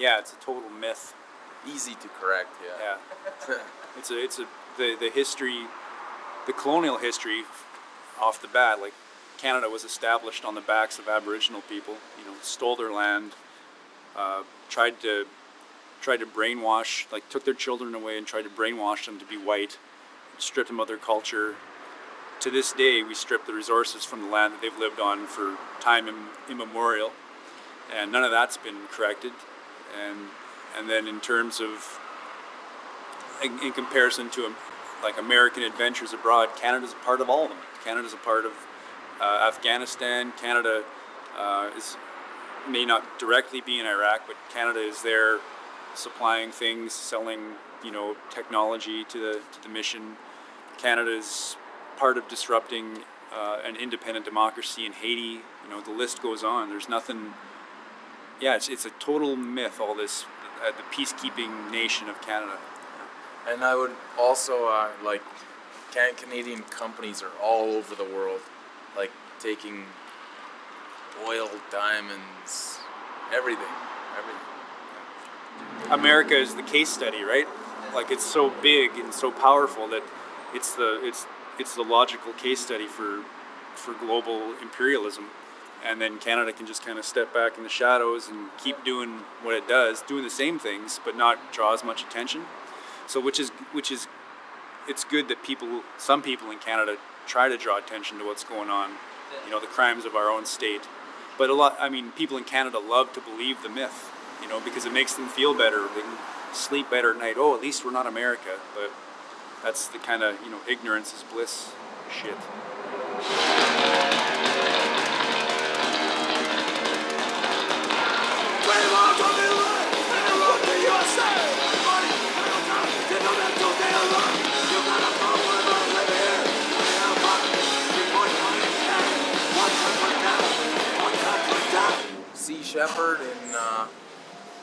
Yeah, it's a total myth. Easy to correct, yeah. Yeah. The history, the colonial history, off the bat, like Canada was established on the backs of Aboriginal people. You know, stole their land, tried to brainwash, like took their children away and tried to brainwash them to be white, stripped them of their culture. To this day, we strip the resources from the land that they've lived on for time immemorial, and none of that's been corrected. And then in terms of, in comparison to like American adventures abroad, Canada's a part of all of them. Canada's a part of Afghanistan. Canada may not directly be in Iraq, but Canada is there supplying things, selling, you know, technology to the mission. Canada is part of disrupting an independent democracy in Haiti. You know, the list goes on. There's nothing. Yeah, it's a total myth. All this, the peacekeeping nation of Canada. And I would also like, Canadian companies are all over the world, like taking oil, diamonds, everything. America is the case study, right? Like, it's so big and so powerful that it's the logical case study for global imperialism. And then Canada can just kind of step back in the shadows and keep doing what it does, doing the same things, but not draw as much attention. So which is it's good that some people in Canada try to draw attention to what's going on, you know, the crimes of our own state. But people in Canada love to believe the myth, you know, because it makes them feel better. They can sleep better at night. Oh, at least we're not America. But that's the kind of, you know, ignorance is bliss shit. Sea Shepherd, and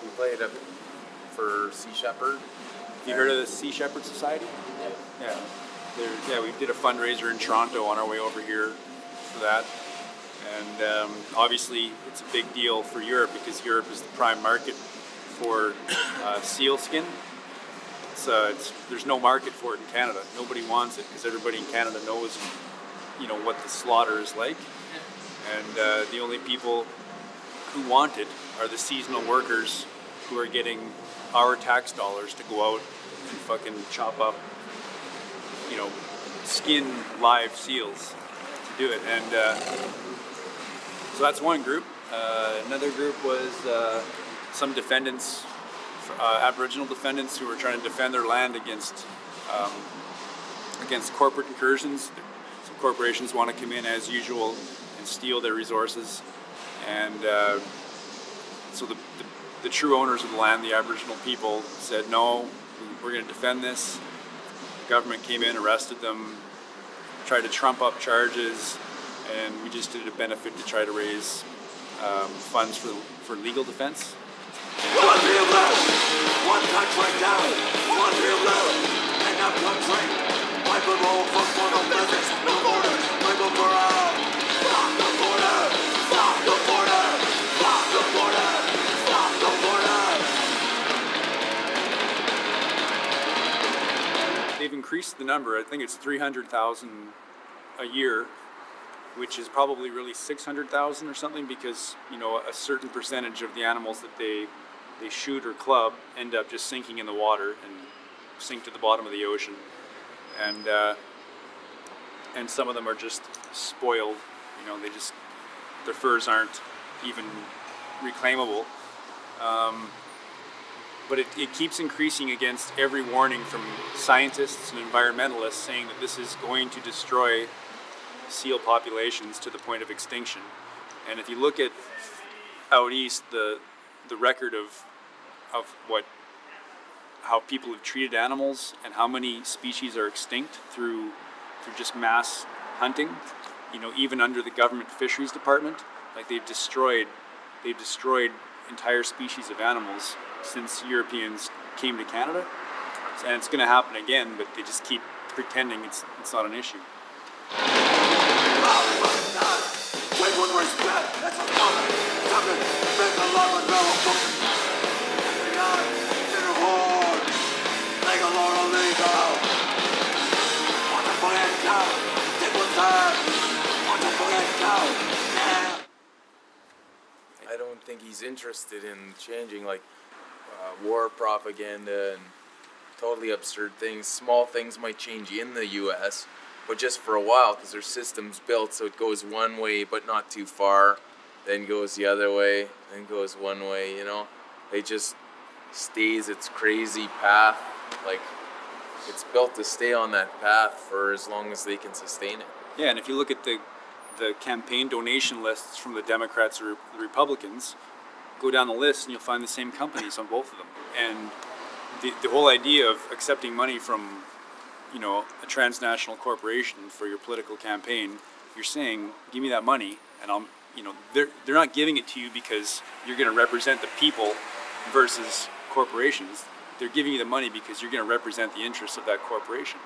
we played for Sea Shepherd. You heard of the Sea Shepherd Society? Yeah. We did a fundraiser in Toronto on our way over here for that. And obviously it's a big deal for Europe because Europe is the prime market for seal skin. There's no market for it in Canada. Nobody wants it because everybody in Canada knows, you know, what the slaughter is like. And the only people who want it are the seasonal workers who are getting our tax dollars to go out and fucking chop up, you know, skin live seals to do it. And so that's one group. Another group was some defendants, Aboriginal defendants who were trying to defend their land against corporate incursions. Some corporations want to come in as usual and steal their resources. And so the true owners of the land, the Aboriginal people, said, no, we're going to defend this. The government came in, arrested them, tried to trump up charges, and we just did a benefit to try to raise funds for legal defense. One real love, one country down, one real love, and not country. Wipe them all for no business, no borders, wipe them for all. Stop the border, stop the border, stop the border, stop the border. They've increased the number. I think it's 300,000 a year, which is probably really 600,000 or something, because, you know, a certain percentage of the animals that they shoot or club end up just sinking in the water and sink to the bottom of the ocean, and some of them are just spoiled. You know, their furs aren't even reclaimable. But it keeps increasing against every warning from scientists and environmentalists saying that this is going to destroy seal populations to the point of extinction. And if you look at out east, the record of how people have treated animals and how many species are extinct through just mass hunting, you know, even under the government fisheries department, like they've destroyed entire species of animals since Europeans came to Canada. And it's going to happen again, but they just keep pretending it's not an issue. Wait with respect, it's a moment. Something, make a love and I don't think he's interested in changing, like, war propaganda and totally absurd things. Small things might change in the U.S., but just for a while, because their system's built so it goes one way but not too far, then goes the other way, then goes one way, you know? It just stays its crazy path. Like, it's built to stay on that path for as long as they can sustain it. Yeah, and if you look at the campaign donation lists from the Democrats or the Republicans, go down the list and you'll find the same companies on both of them. And the whole idea of accepting money from, you know, a transnational corporation for your political campaign, you're saying, give me that money, and I'll, you know, they're not giving it to you because you're going to represent the people versus corporations. They're giving you the money because you're going to represent the interests of that corporation.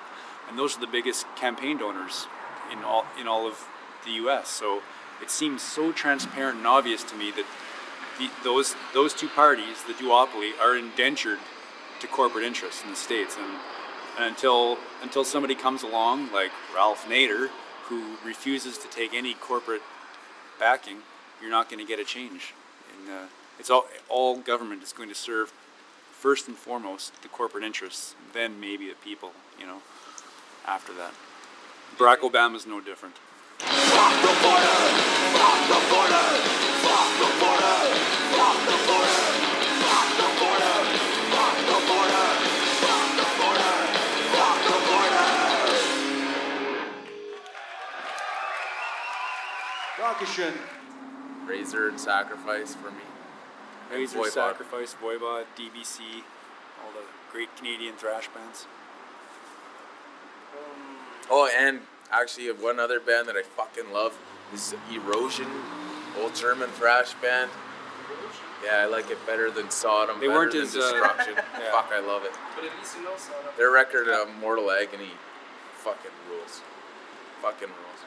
And those are the biggest campaign donors in all of the U.S. So it seems so transparent and obvious to me that those two parties, the duopoly, are indentured to corporate interests in the States. And until somebody comes along like Ralph Nader, who refuses to take any corporate backing, you're not going to get a change. And it's all government is going to serve first and foremost the corporate interests, then maybe the people, you know, after that. Barack Obama's no different. Fuck the border! Fuck the border! Fuck the border! Fuck the border! Fuck the border! Fuck the border! Fuck the border! Fuck the border! Dankeschön. Razor and Sacrifice for me. Razor, Voivod. Sacrifice, Voivod, DBC, all the great Canadian thrash bands. Oh, and actually one other band that I fucking love is Erosion, old German thrash band. Yeah, I like it better than Sodom. They better weren't than as, Destruction. yeah. Fuck, I love it. But at least you know Sodom. Their record, Mortal Agony, fucking rules. Fucking rules.